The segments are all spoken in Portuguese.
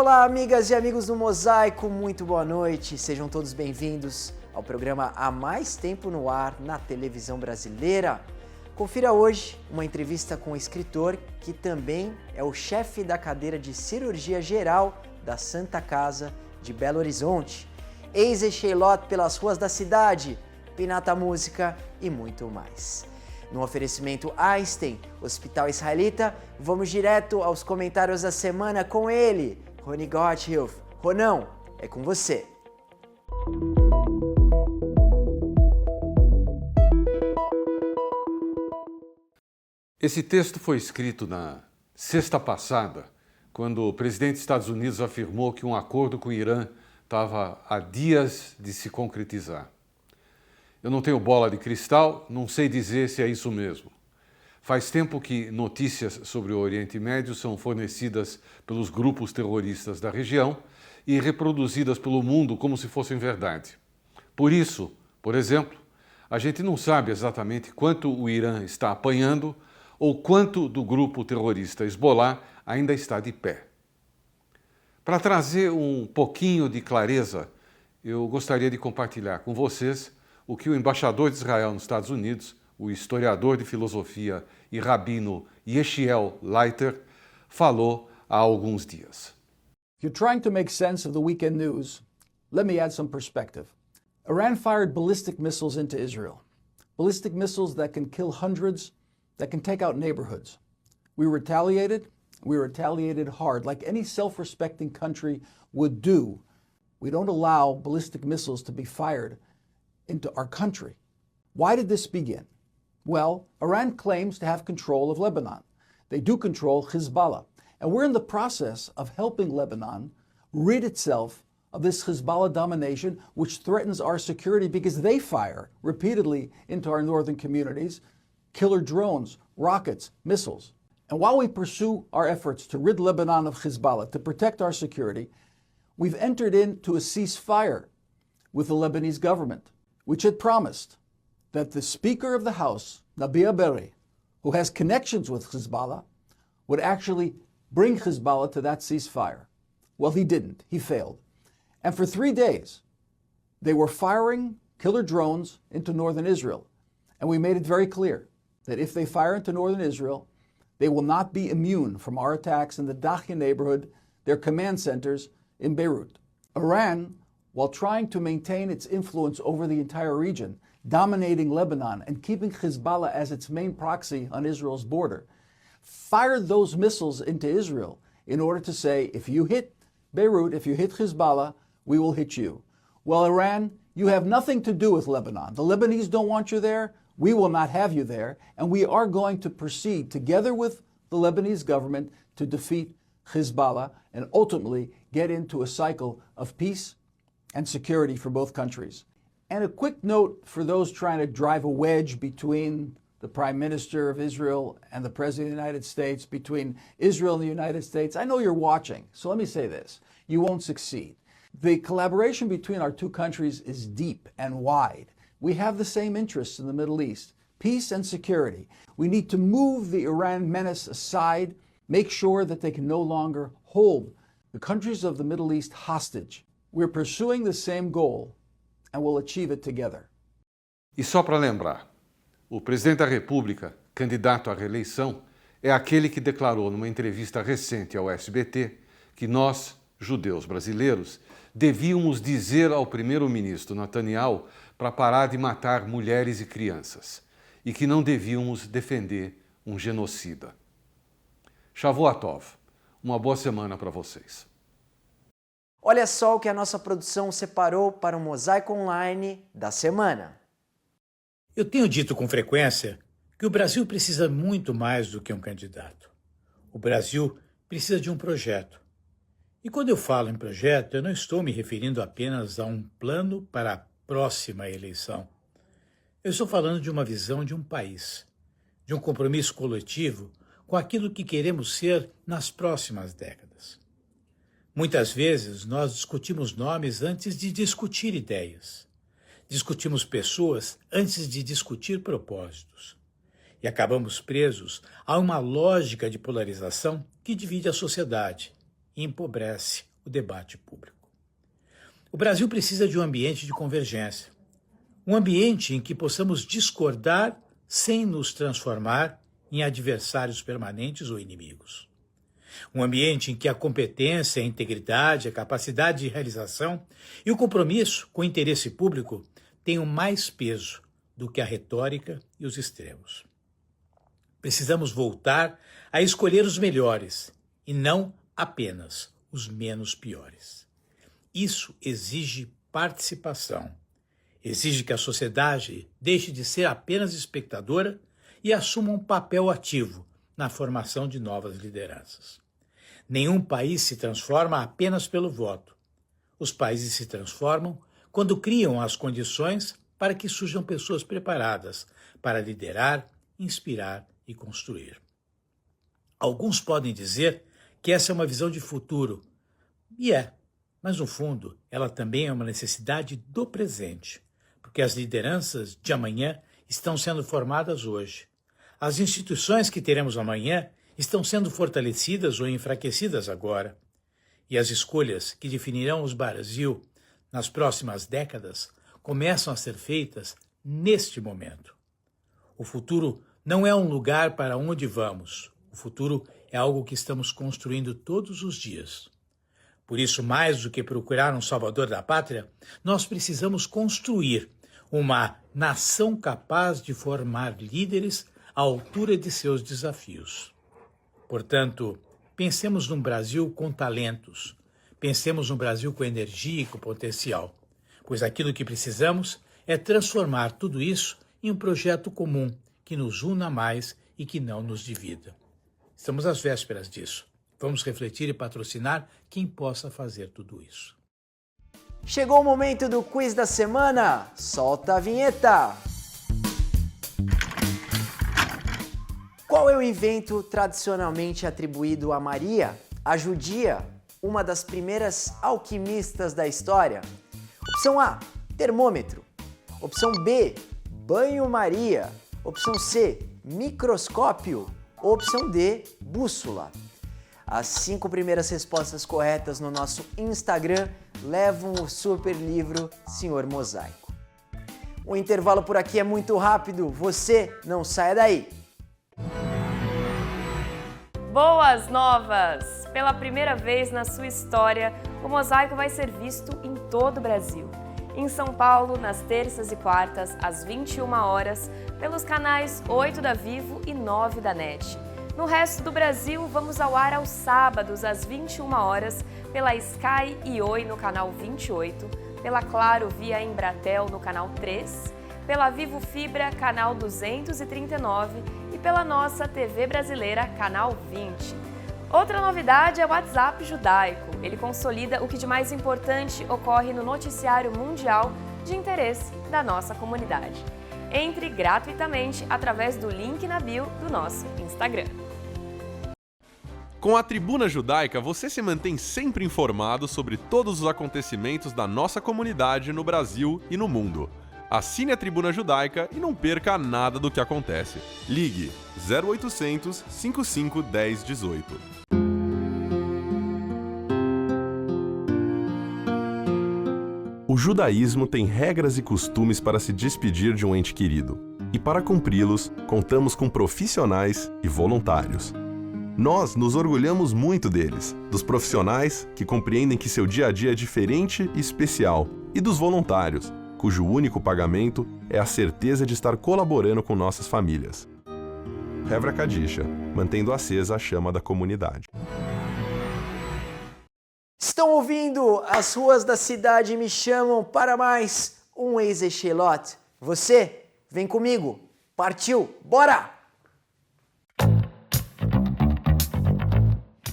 Olá, amigas e amigos do Mosaico, muito boa noite. Sejam todos bem-vindos ao programa há mais tempo no ar na televisão brasileira. Confira hoje uma entrevista com o escritor que também é o chefe da cadeira de cirurgia geral da Santa Casa de Belo Horizonte. Eis Sheilot pelas ruas da cidade, Pinata Música e muito mais. No oferecimento Einstein, Hospital Israelita, vamos direto aos comentários da semana com ele, Rony Gotthilf. Ronão, é com você. Esse texto foi escrito na sexta passada, quando o presidente dos Estados Unidos afirmou que um acordo com o Irã estava a dias de se concretizar. Eu não tenho bola de cristal, não sei dizer se é isso mesmo. Faz tempo que notícias sobre o Oriente Médio são fornecidas pelos grupos terroristas da região e reproduzidas pelo mundo como se fossem verdade. Por isso, por exemplo, a gente não sabe exatamente quanto o Irã está apanhando ou quanto do grupo terrorista Hezbollah ainda está de pé. Para trazer um pouquinho de clareza, eu gostaria de compartilhar com vocês o que o embaixador de Israel nos Estados Unidos, o historiador de filosofia e rabino Yechiel Leiter, falou há alguns dias. If you're trying to make sense of the weekend news, let me add some perspective. Iran fired ballistic missiles into Israel. Ballistic missiles that can kill hundreds, that can take out neighborhoods. We retaliated hard, like any self-respecting country would do. We don't allow ballistic missiles to be fired into our country. Why did this begin? Well, Iran claims to have control of Lebanon. They do control Hezbollah. And we're in the process of helping Lebanon rid itself of this Hezbollah domination, which threatens our security because they fire repeatedly into our northern communities, killer drones, rockets, missiles. And while we pursue our efforts to rid Lebanon of Hezbollah, to protect our security, we've entered into a ceasefire with the Lebanese government, which had promised that the Speaker of the House, Nabih Berri, who has connections with Hezbollah, would actually bring Hezbollah to that ceasefire. Well, he didn't. He failed. And for 3 days, they were firing killer drones into northern Israel. And we made it very clear that if they fire into northern Israel, they will not be immune from our attacks in the Dahya neighborhood, their command centers in Beirut. Iran, while trying to maintain its influence over the entire region, dominating Lebanon and keeping Hezbollah as its main proxy on Israel's border, fired those missiles into Israel in order to say, if you hit Beirut, if you hit Hezbollah, we will hit you. Well, Iran, you have nothing to do with Lebanon. The Lebanese don't want you there. We will not have you there. And we are going to proceed together with the Lebanese government to defeat Hezbollah and ultimately get into a cycle of peace and security for both countries. And a quick note for those trying to drive a wedge between the Prime Minister of Israel and the President of the United States, between Israel and the United States. I know you're watching, so let me say this. You won't succeed. The collaboration between our two countries is deep and wide. We have the same interests in the Middle East, peace and security. We need to move the Iran menace aside, make sure that they can no longer hold the countries of the Middle East hostage. We're pursuing the same goal, and we'll achieve it together. E só para lembrar, o presidente da República, candidato à reeleição, é aquele que declarou numa entrevista recente ao SBT que nós, judeus brasileiros, devíamos dizer ao primeiro-ministro Netanyahu para parar de matar mulheres e crianças e que não devíamos defender um genocida. Shavuot, uma boa semana para vocês. Olha só o que a nossa produção separou para o Mosaico Online da semana. Eu tenho dito com frequência que o Brasil precisa muito mais do que um candidato. O Brasil precisa de um projeto. E quando eu falo em projeto, eu não estou me referindo apenas a um plano para a próxima eleição. Eu estou falando de uma visão de um país, de um compromisso coletivo com aquilo que queremos ser nas próximas décadas. Muitas vezes nós discutimos nomes antes de discutir ideias. Discutimos pessoas antes de discutir propósitos. E acabamos presos a uma lógica de polarização que divide a sociedade e empobrece o debate público. O Brasil precisa de um ambiente de convergência, um ambiente em que possamos discordar sem nos transformar em adversários permanentes ou inimigos. Um ambiente em que a competência, a integridade, a capacidade de realização e o compromisso com o interesse público tenham mais peso do que a retórica e os extremos. Precisamos voltar a escolher os melhores e não apenas os menos piores. Isso exige participação. Exige que a sociedade deixe de ser apenas espectadora e assuma um papel ativo na formação de novas lideranças. Nenhum país se transforma apenas pelo voto. Os países se transformam quando criam as condições para que surjam pessoas preparadas para liderar, inspirar e construir. Alguns podem dizer que essa é uma visão de futuro, e mas no fundo ela também é uma necessidade do presente, porque as lideranças de amanhã estão sendo formadas hoje. As instituições que teremos amanhã estão sendo fortalecidas ou enfraquecidas agora. E as escolhas que definirão o Brasil nas próximas décadas começam a ser feitas neste momento. O futuro não é um lugar para onde vamos. O futuro é algo que estamos construindo todos os dias. Por isso, mais do que procurar um salvador da pátria, nós precisamos construir uma nação capaz de formar líderes à altura de seus desafios. Portanto, pensemos num Brasil com talentos, pensemos num Brasil com energia e com potencial, pois aquilo que precisamos é transformar tudo isso em um projeto comum que nos una mais e que não nos divida. Estamos às vésperas disso. Vamos refletir e patrocinar quem possa fazer tudo isso. Chegou o momento do quiz da semana. Solta a vinheta! Qual é o invento tradicionalmente atribuído a Maria, a judia, uma das primeiras alquimistas da história? Opção A, termômetro. Opção B, banho-maria. Opção C, microscópio. Ou opção D, bússola. As 5 primeiras respostas corretas no nosso Instagram levam o super livro Senhor Mosaico. O intervalo por aqui é muito rápido, você não saia daí! Boas novas! Pela primeira vez na sua história, o Mosaico vai ser visto em todo o Brasil. Em São Paulo, nas terças e quartas, às 21 horas, pelos canais 8 da Vivo e 9 da NET. No resto do Brasil, vamos ao ar aos sábados, às 21 horas, pela Sky e Oi no canal 28, pela Claro via Embratel no canal 3, pela Vivo Fibra, canal 239 e pela nossa TV brasileira, canal 20. Outra novidade é o WhatsApp Judaico. Ele consolida o que de mais importante ocorre no noticiário mundial de interesse da nossa comunidade. Entre gratuitamente através do link na bio do nosso Instagram. Com a Tribuna Judaica, você se mantém sempre informado sobre todos os acontecimentos da nossa comunidade no Brasil e no mundo. Assine a Tribuna Judaica e não perca nada do que acontece. Ligue 0800 55 10 18. O judaísmo tem regras e costumes para se despedir de um ente querido. E para cumpri-los, contamos com profissionais e voluntários. Nós nos orgulhamos muito deles, dos profissionais que compreendem que seu dia a dia é diferente e especial, e dos voluntários, cujo único pagamento é a certeza de estar colaborando com nossas famílias. Hevra Kadisha, mantendo acesa a chama da comunidade. Estão ouvindo? As ruas da cidade me chamam para mais um Eizechelot. Você, vem comigo. Partiu, bora!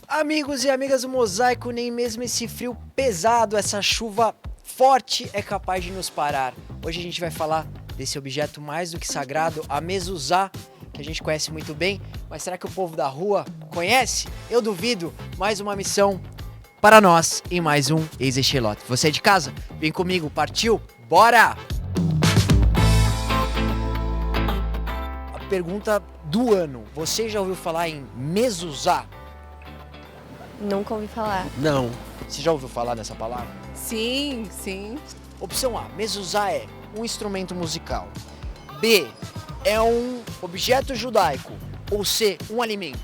Amigos e amigas do Mosaico, nem mesmo esse frio pesado, essa chuva forte é capaz de nos parar. Hoje a gente vai falar desse objeto mais do que sagrado, a mezuzá, que a gente conhece muito bem, mas será que o povo da rua conhece? Eu duvido. Mais uma missão para nós em mais um Eizechelot. Você é de casa? Vem comigo, partiu? Bora! A pergunta do ano. Você já ouviu falar em mezuzá? Nunca ouvi falar. Não. Você já ouviu falar dessa palavra? Sim, sim. Opção A, mezuzá é um instrumento musical. B, é um objeto judaico. Ou C, um alimento.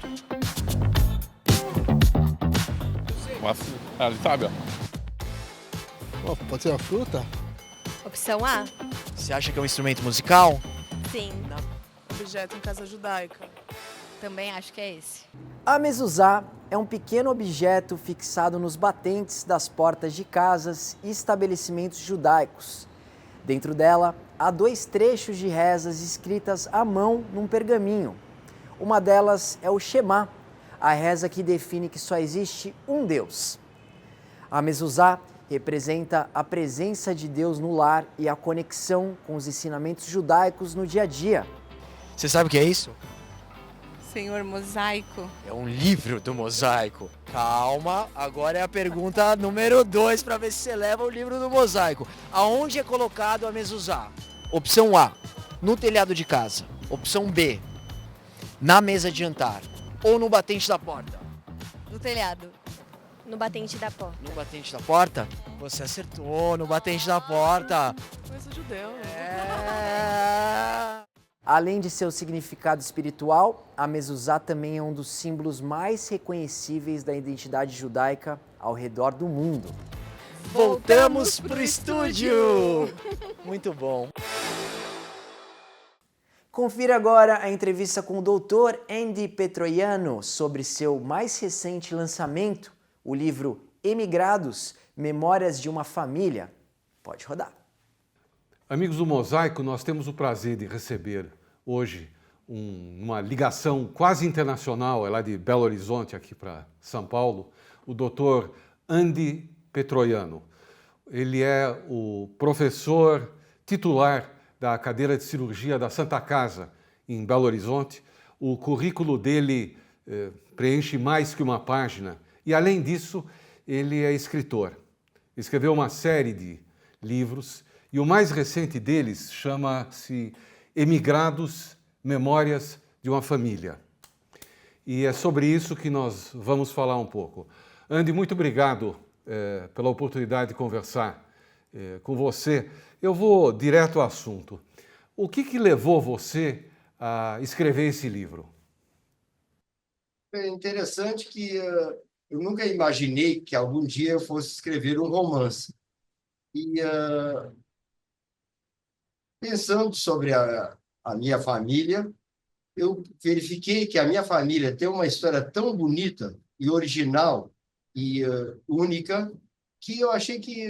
Ele sabe, ó. Pode ser uma fruta? Opção A? Você acha que é um instrumento musical? Sim. Objeto em casa judaica. Também acho que é esse. A mezuzá é um pequeno objeto fixado nos batentes das portas de casas e estabelecimentos judaicos. Dentro dela, há 2 trechos de rezas escritas à mão num pergaminho. Uma delas é o Shema, a reza que define que só existe um Deus. A mezuzá representa a presença de Deus no lar e a conexão com os ensinamentos judaicos no dia a dia. Você sabe o que é isso? Senhor mosaico. É um livro do mosaico. Calma, agora é a pergunta número 2 para ver se você leva o livro do mosaico. Aonde é colocado a mezuzá? Opção A, no telhado de casa. Opção B, na mesa de jantar. Ou no batente da porta? No telhado. No batente da porta. No batente da porta? Você acertou, no batente da porta. Coisa judeu. Além de seu significado espiritual, a mezuzá também é um dos símbolos mais reconhecíveis da identidade judaica ao redor do mundo. Voltamos pro estúdio! Muito bom. Confira agora a entrevista com o Dr. Andy Petroiano sobre seu mais recente lançamento, o livro Emigrados, Memórias de uma Família. Pode rodar. Amigos do Mosaico, nós temos o prazer de receber hoje uma ligação quase internacional, é lá de Belo Horizonte, aqui para São Paulo, o Dr. Andy Petroiano. Ele é o professor titular da cadeira de cirurgia da Santa Casa, em Belo Horizonte. O currículo dele preenche mais que uma página e, além disso, ele é escritor. Escreveu uma série de livros e o mais recente deles chama-se Emigrados, Memórias de uma Família. E é sobre isso que nós vamos falar um pouco. Andy, muito obrigado pela oportunidade de conversar com você. Eu vou direto ao assunto. O que levou você a escrever esse livro? É interessante que eu nunca imaginei que algum dia eu fosse escrever um romance. E pensando sobre a minha família, eu verifiquei que a minha família tem uma história tão bonita e original e única que eu achei que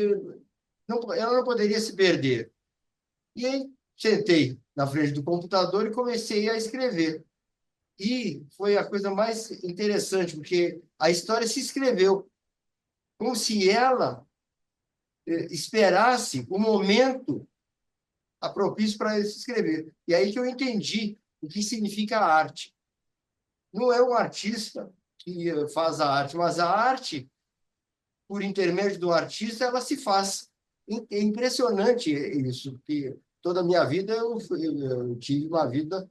ela não poderia se perder. E aí sentei na frente do computador e comecei a escrever. E foi a coisa mais interessante, porque a história se escreveu como se ela esperasse o momento propício para se escrever. E aí que eu entendi o que significa a arte. Não é um artista que faz a arte, mas a arte, por intermédio do artista, ela se faz. É impressionante isso, porque toda a minha vida eu tive uma vida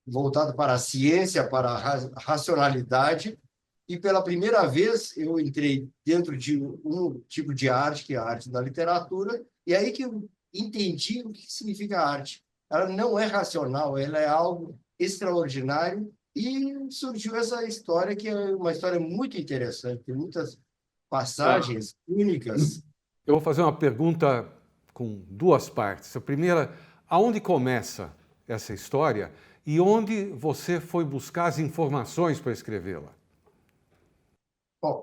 voltada para a ciência, para a racionalidade, e pela primeira vez eu entrei dentro de um tipo de arte, que é a arte da literatura, e aí que eu entendi o que significa arte. Ela não é racional, ela é algo extraordinário, e surgiu essa história, que é uma história muito interessante, tem muitas passagens únicas. Eu vou fazer uma pergunta com 2 partes. A primeira, aonde começa essa história e onde você foi buscar as informações para escrevê-la? Bom,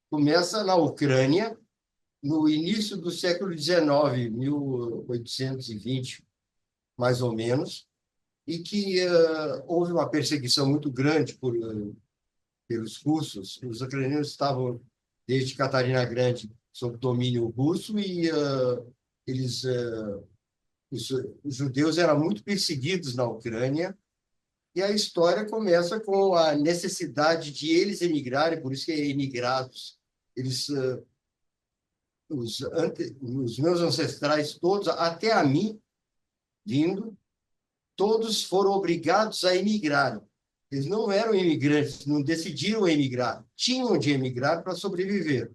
começa na Ucrânia, no início do século XIX, 1820, mais ou menos, e que houve uma perseguição muito grande pelos russos. Os ucranianos estavam, desde Catarina Grande, sob domínio russo, e os judeus eram muito perseguidos na Ucrânia, e a história começa com a necessidade de eles emigrarem, por isso que é emigrados. Os meus ancestrais todos, até a mim, vindo, todos foram obrigados a emigrar. Eles não eram imigrantes, não decidiram emigrar, tinham de emigrar para sobreviver.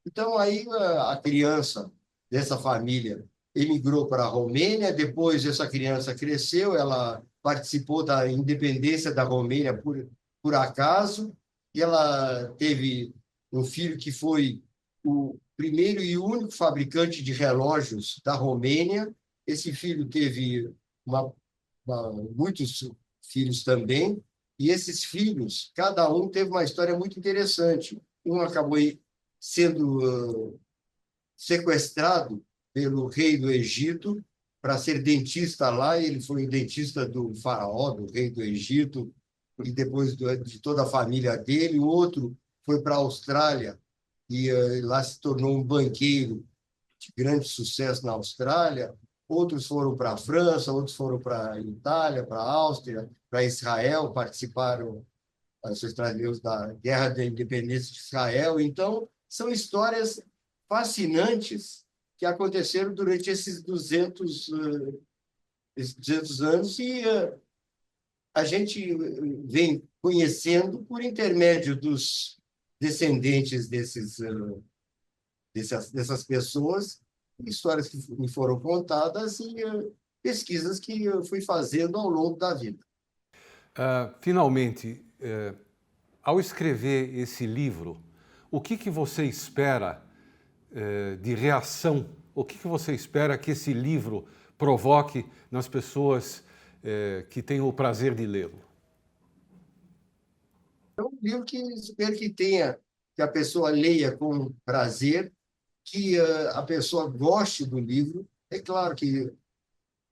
Então, aí a criança dessa família emigrou para a Romênia, depois essa criança cresceu, ela participou da independência da Romênia por acaso, e ela teve um filho que foi o primeiro e único fabricante de relógios da Romênia. Esse filho teve muitos filhos também, e esses filhos, cada um teve uma história muito interessante. Um acabou sendo sequestrado pelo rei do Egito para ser dentista lá, e ele foi dentista do faraó, do rei do Egito, e depois de toda a família dele. O outro foi para a Austrália, e lá se tornou um banqueiro de grande sucesso na Austrália. Outros foram para a França, outros foram para a Itália, para a Áustria, para Israel, participaram, os estrangeiros, da Guerra da Independência de Israel. Então, são histórias fascinantes que aconteceram durante esses 200 anos, e a gente vem conhecendo por intermédio dos descendentes dessas pessoas, histórias que me foram contadas e pesquisas que eu fui fazendo ao longo da vida. Finalmente, ao escrever esse livro, o que você espera de reação? O que você espera que esse livro provoque nas pessoas que têm o prazer de lê-lo? É um livro que espero que a pessoa leia com prazer, que a pessoa goste do livro. É claro que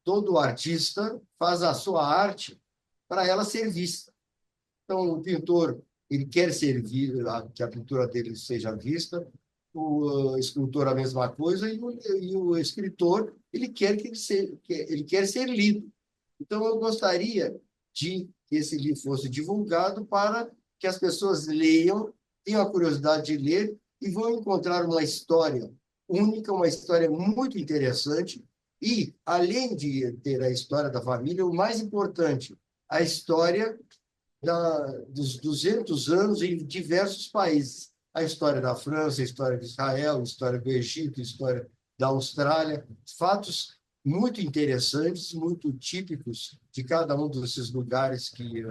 todo artista faz a sua arte para ela ser vista. Então, o pintor, ele quer que a pintura dele seja vista, o escultor a mesma coisa, e o escritor, ele quer ser lido. Então, eu gostaria de que esse livro fosse divulgado para que as pessoas leiam, tenham a curiosidade de ler e vão encontrar uma história única, uma história muito interessante. E, além de ter a história da família, o mais importante, a história dos 200 anos em diversos países. A história da França, a história de Israel, a história do Egito, a história da Austrália. Fatos muito interessantes, muito típicos de cada um desses lugares que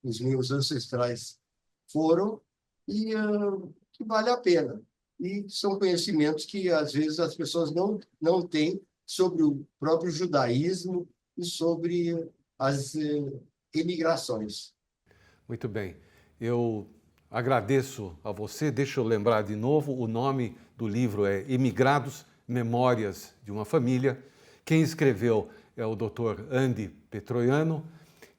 os meus ancestrais foram, e que vale a pena. E são conhecimentos que, às vezes, as pessoas não têm sobre o próprio judaísmo e sobre as imigrações. Muito bem. Eu agradeço a você. Deixa eu lembrar de novo, o nome do livro é Imigrados, Memórias de uma Família. Quem escreveu é o Dr. Andy Petroiano,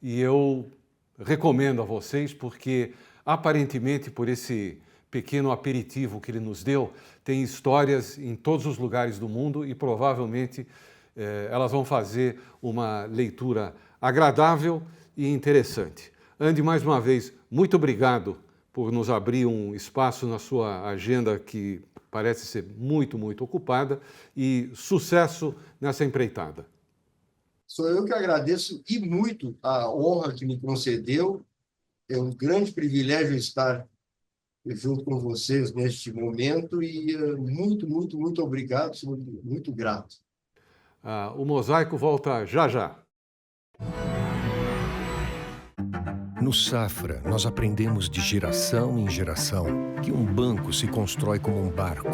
e eu recomendo a vocês porque, aparentemente, por esse pequeno aperitivo que ele nos deu, tem histórias em todos os lugares do mundo, e provavelmente elas vão fazer uma leitura agradável e interessante. Andy, mais uma vez, muito obrigado por nos abrir um espaço na sua agenda que parece ser muito, muito ocupada, e sucesso nessa empreitada. Sou eu que agradeço e muito a honra que me concedeu. É um grande privilégio estar junto com vocês neste momento, e muito, muito, muito obrigado, sou muito grato. O Mosaico volta já já. No Safra, nós aprendemos de geração em geração que um banco se constrói como um barco,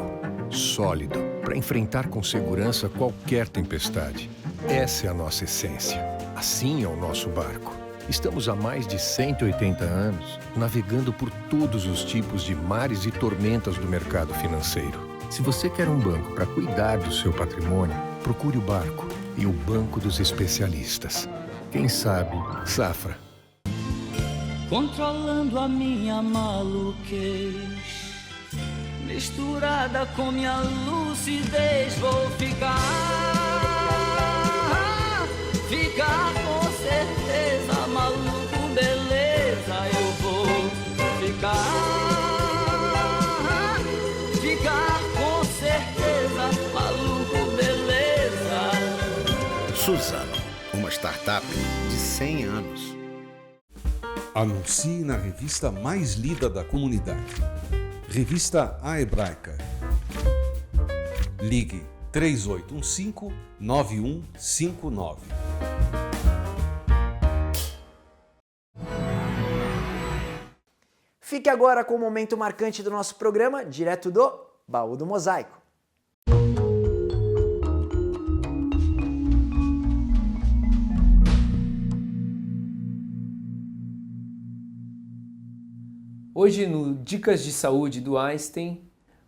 sólido, para enfrentar com segurança qualquer tempestade. Essa é a nossa essência. Assim é o nosso barco. Estamos há mais de 180 anos navegando por todos os tipos de mares e tormentas do mercado financeiro. Se você quer um banco para cuidar do seu patrimônio, procure o Barco e o Banco dos Especialistas. Quem sabe, Safra. Controlando a minha maluquez, misturada com minha lucidez, vou ficar com certeza, maluco, beleza, eu vou ficar com certeza, maluco, beleza. Suzano, uma startup de 100 anos. Anuncie na revista mais lida da comunidade. Revista A Hebraica. Ligue 3815-9159. Fique agora com o momento marcante do nosso programa, direto do Baú do Mosaico. Hoje, no Dicas de Saúde do Einstein,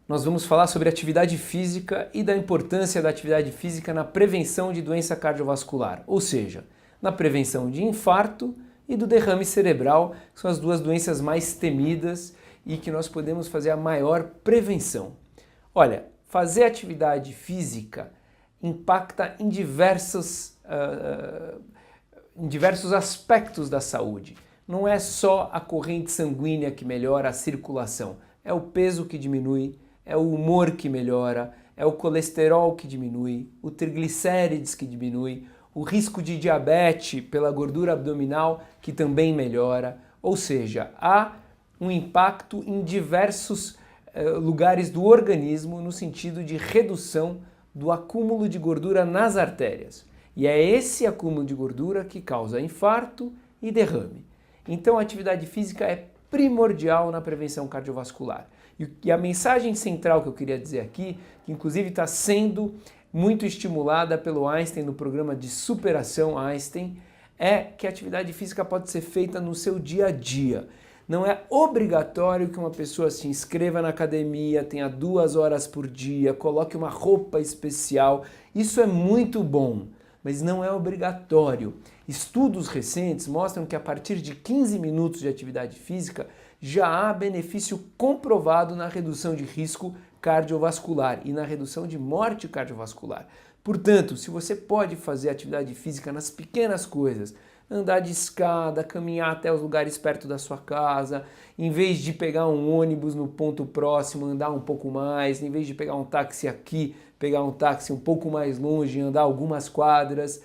nós vamos falar sobre atividade física e da importância da atividade física na prevenção de doença cardiovascular, ou seja, na prevenção de infarto e do derrame cerebral, que são as duas doenças mais temidas e que nós podemos fazer a maior prevenção. Olha, fazer atividade física impacta em diversos aspectos da saúde. Não é só a corrente sanguínea que melhora a circulação, é o peso que diminui, é o humor que melhora, é o colesterol que diminui, o triglicérides que diminui, o risco de diabetes pela gordura abdominal que também melhora, ou seja, há um impacto em diversos lugares do organismo no sentido de redução do acúmulo de gordura nas artérias. E é esse acúmulo de gordura que causa infarto e derrame. Então a atividade física é primordial na prevenção cardiovascular. E a mensagem central que eu queria dizer aqui, que inclusive está sendo muito estimulada pelo Einstein no programa de superação Einstein, é que a atividade física pode ser feita no seu dia a dia. Não é obrigatório que uma pessoa se inscreva na academia, tenha 2 horas por dia, coloque uma roupa especial. Isso é muito bom, mas não é obrigatório. Estudos recentes mostram que a partir de 15 minutos de atividade física já há benefício comprovado na redução de risco cardiovascular e na redução de morte cardiovascular. Portanto, se você pode fazer atividade física nas pequenas coisas, andar de escada, caminhar até os lugares perto da sua casa, em vez de pegar um ônibus no ponto próximo, andar um pouco mais, em vez de pegar um táxi aqui, pegar um táxi um pouco mais longe, andar algumas quadras,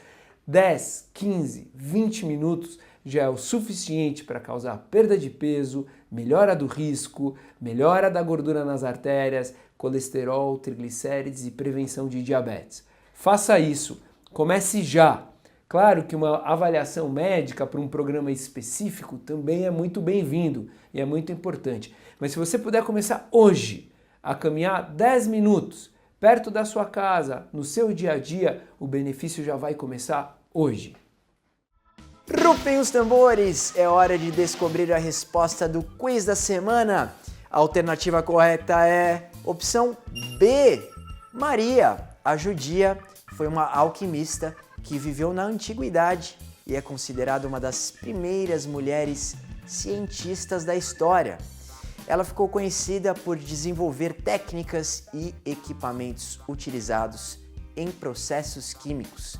10, 15, 20 minutos já é o suficiente para causar perda de peso, melhora do risco, melhora da gordura nas artérias, colesterol, triglicérides e prevenção de diabetes. Faça isso, comece já. Claro que uma avaliação médica para um programa específico também é muito bem-vindo e é muito importante. Mas se você puder começar hoje a caminhar 10 minutos perto da sua casa, no seu dia a dia, o benefício já vai começar hoje. Rufem os tambores, é hora de descobrir a resposta do quiz da semana. A alternativa correta é opção B. Maria, a judia, foi uma alquimista que viveu na antiguidade e é considerada uma das primeiras mulheres cientistas da história. Ela ficou conhecida por desenvolver técnicas e equipamentos utilizados em processos químicos.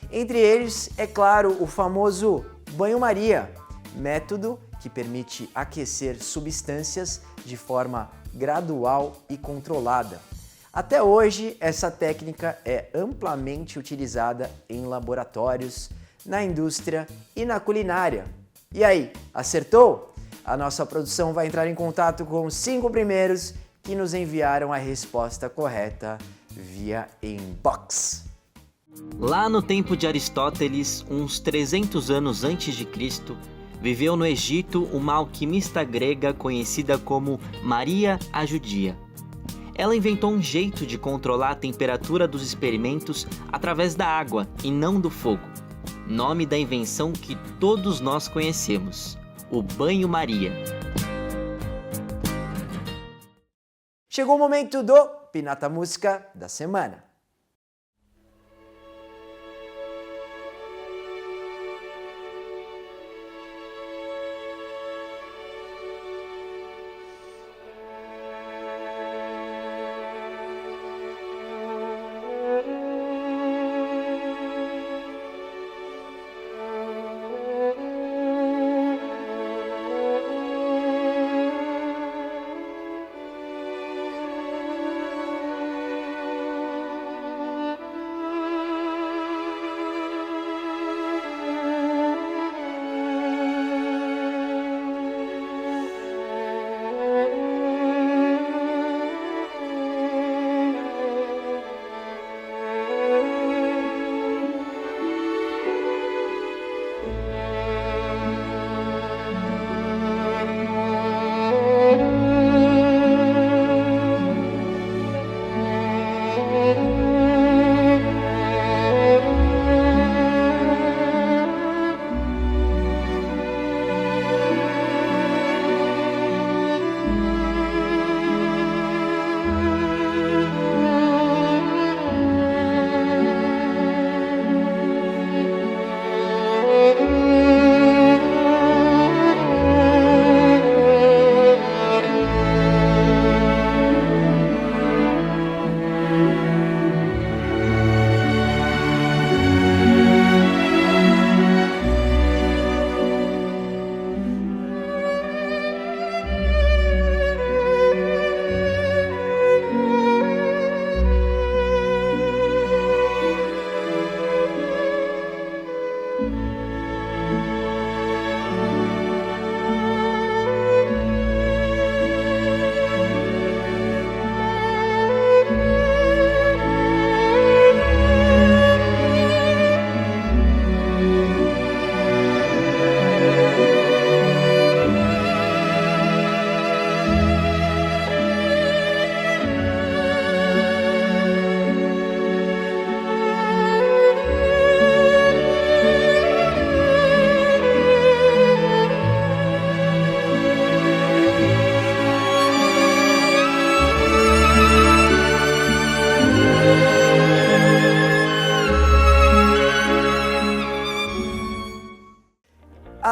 Entre eles, é claro, o famoso banho-maria, método que permite aquecer substâncias de forma gradual e controlada. Até hoje, essa técnica é amplamente utilizada em laboratórios, na indústria e na culinária. E aí, acertou? A nossa produção vai entrar em contato com os 5 primeiros que nos enviaram a resposta correta via inbox. Lá no tempo de Aristóteles, uns 300 anos antes de Cristo, viveu no Egito uma alquimista grega conhecida como Maria a Judia. Ela inventou um jeito de controlar a temperatura dos experimentos através da água e não do fogo. Nome da invenção que todos nós conhecemos, o banho-maria. Chegou o momento do Pinata Música da Semana.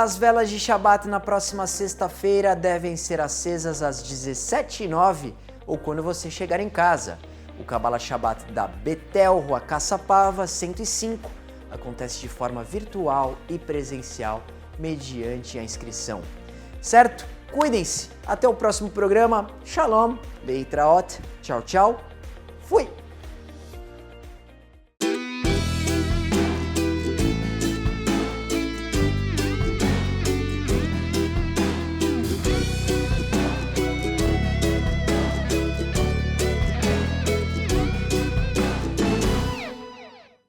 As velas de Shabat na próxima sexta-feira devem ser acesas às 17h09 ou quando você chegar em casa. O Kabbalah Shabat da Betel, Rua Caçapava, 105, acontece de forma virtual e presencial mediante a inscrição. Certo? Cuidem-se. Até o próximo programa. Shalom, Leitraot. Tchau, tchau. Fui!